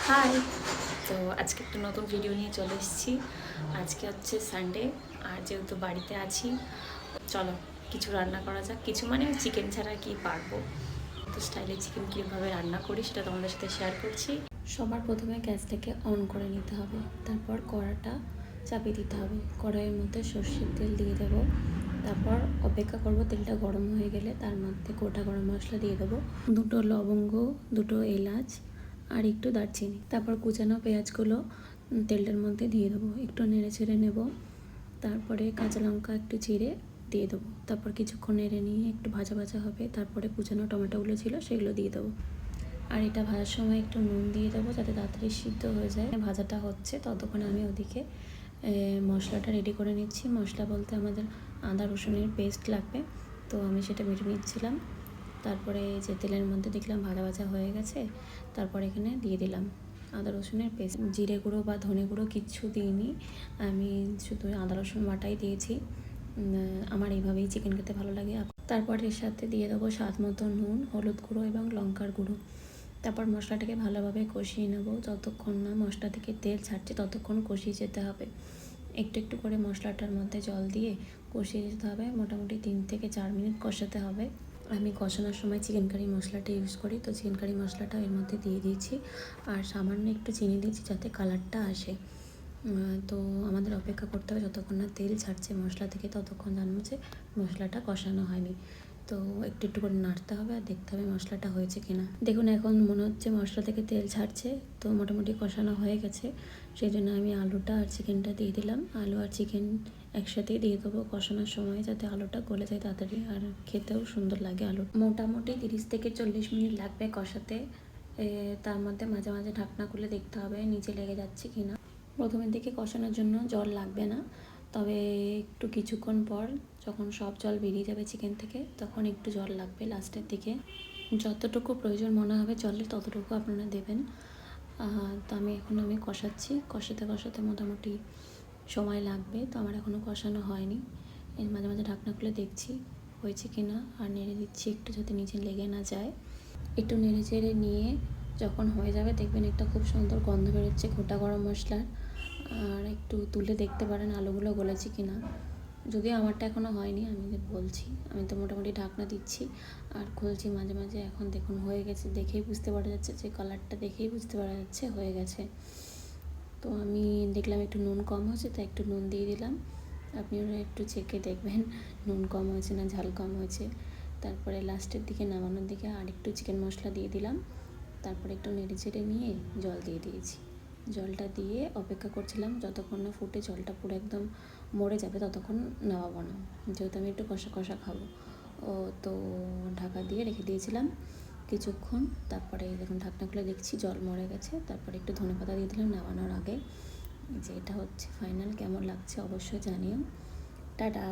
High. তো আজকে একটা নতুন ভিডিও নিয়ে চলে এসেছি। আজকে হচ্ছে সানডে, আর যেহেতু বাড়িতে আছি, চলো কিছু রান্না করা যাক। কিছু মানে চিকেন ছাড়া কি পারবো, তো স্টাইলে চিকেন কীভাবে রান্না করি সেটা তোমাদের সাথে শেয়ার করছি। সবার প্রথমে গ্যাসটাকে অন করে নিতে হবে, তারপর কড়াটা চাপিয়ে দিতে হবে। কড়াইয়ের মধ্যে সর্ষের তেল দিয়ে দেবো, তারপর অপেক্ষা করব তেলটা গরম হয়ে গেলে তার মধ্যে গোটা গরম মশলা দিয়ে দেবো, দুটো লবঙ্গ, দুটো এলাচ আর একটু দারচিনি। তারপর কুচানো পেঁয়াজগুলো তেলটার মধ্যে দিয়ে দেবো, একটু নেড়ে ছেড়ে নেব। তারপরে কাঁচা লঙ্কা একটু চিড়ে দিয়ে দেবো। তারপর কিছুক্ষণ নেড়ে নিয়ে একটু ভাজা ভাজা হবে, তারপরে কুচানো টমেটোগুলো ছিল সেগুলো দিয়ে দেবো। আর এটা ভাজার সময় একটু নুন দিয়ে দেবো যাতে তাড়াতাড়ি সিদ্ধ হয়ে যায়। ভাজাটা হচ্ছে ততক্ষণে আমি ওদিকে মশলাটা রেডি করে নিচ্ছি। মশলা বলতে আমাদের আদা রসুনের পেস্ট লাগবে, তো আমি সেটা বেটে নিচ্ছিলাম। তারপরে যে তেলের মধ্যে দেখলাম ভাজা ভাজা হয়ে গেছে, তারপর এখানে দিয়ে দিলাম আদা রসুনের পেস্ট। জিরে গুঁড়ো বা ধনে গুঁড়ো কিচ্ছু দিইনি, আমি শুধু আদা রসুন বাটাই দিয়েছি। আমার এইভাবেই চিকেন খেতে ভালো লাগে। তারপর এর সাথে দিয়ে দেবো স্বাদ মতো নুন, হলুদ গুঁড়ো এবং লঙ্কার গুঁড়ো। তারপর মশলাটাকে ভালোভাবে কষিয়ে নেব, যতক্ষণ না মশলা থেকে তেল ছাড়ছে ততক্ষণ কষিয়ে যেতে হবে। একটু একটু করে মশলাটার মধ্যে জল দিয়ে কষিয়ে যেতে হবে, মোটামুটি 3 থেকে 4 মিনিট কষাতে হবে। আমি কষানোর সময় চিকেন কারি মশলাটা ইউজ করি, তো চিকেন কারি মশলাটা এর মধ্যে দিয়ে দিয়েছি আর সামান্য একটু চিনি দিয়েছি যাতে কালারটা আসে। তো আমাদের অপেক্ষা করতে হবে যতক্ষণ না তেল ছাড়ছে মশলা থেকে, ততক্ষণ জানবো যে মশলাটা কষানো হয়নি। তো একটু একটু করে নাড়তে হবে আর দেখতে হবে মশলাটা হয়েছে কিনা। দেখুন এখন মনে হচ্ছে মশলা থেকে তেল ছাড়ছে, তো মোটামুটি কষানো হয়ে গেছে। সেই জন্য আমি আলুটা আর চিকেনটা দিয়ে দিলাম। আলু আর চিকেন একসাথেই দিয়ে দেবো কষানোর সময়, যাতে আলুটা গলে যায় তাড়াতাড়ি আর খেতেও সুন্দর লাগে। আলু মোটামুটি 30 থেকে 40 মিনিট লাগবে কষাতে। তার মধ্যে মাঝে মাঝে ঢাকনা খুলে দেখতে হবে নিচে লেগে যাচ্ছে কিনা। প্রথমের দিকে কষানোর জন্য জল লাগবে না, তবে একটু কিছুক্ষণ পর যখন সব জল বেরিয়ে যাবে চিকেন থেকে তখন একটু জল লাগবে লাস্টের দিকে। যতটুকু প্রয়োজন মনে হবে জলের ততটুকু আপনারা দেবেন। তো আমি কষাচ্ছি, কষাতে কষাতে মোটামুটি সময় লাগবে। তো আমার এখনও কষানো হয়নি। এর মাঝে মাঝে ঢাকনা খুলে দেখছি হয়েছে কিনা আর নেড়ে দিচ্ছি একটু যাতে নিচে লেগে না যায়। একটু নেড়ে চেড়ে নিয়ে যখন হয়ে যাবে দেখবেন একটা খুব সুন্দর গন্ধ বেরোচ্ছে গোটা গরম মশলার। আর একটু তুলে দেখতে পারেন আলুগুলো গলেছে কিনা, যদিও আমারটা এখনও হয়নি, আমি বলছি। আমি তো মোটামুটি ঢাকনা দিচ্ছি আর খুলছি মাঝে মাঝে। এখন দেখুন হয়ে গেছে, দেখেই বুঝতে পারা যাচ্ছে, যে কালারটা দেখেই বুঝতে পারা যাচ্ছে হয়ে গেছে। তো আমি দেখলাম একটু নুন কম হয়েছে, তাই একটু নুন দিয়ে দিলাম। আপনারা একটু চেখে দেখবেন নুন কম হয়েছে না ঝাল কম হয়েছে। তারপরে লাস্টের দিকে নামানোর দিকে আর একটু চিকেন মশলা দিয়ে দিলাম। তারপরে একটু নেড়ে চেড়ে নিয়ে জল দিয়ে দিয়েছি। জলটা দিয়ে অপেক্ষা করছিলাম যতক্ষণ না ফুটে জলটা পুরো একদম মরে যাবে, ততক্ষণ নামাবো না, যেহেতু আমি একটু কষা কষা খাবো। তো ঢাকা দিয়ে রেখে দিয়েছিলাম কিছুক্ষণ। তারপরে যখন ঢাকনা খুলে দেখছি জল মরে গেছে, তারপরে একটু ধনেপাতা দিয়ে দিলাম নামানোর আগে। যে এটা হচ্ছে ফাইনাল। কেমন লাগছে অবশ্যই জানিও। টাটা।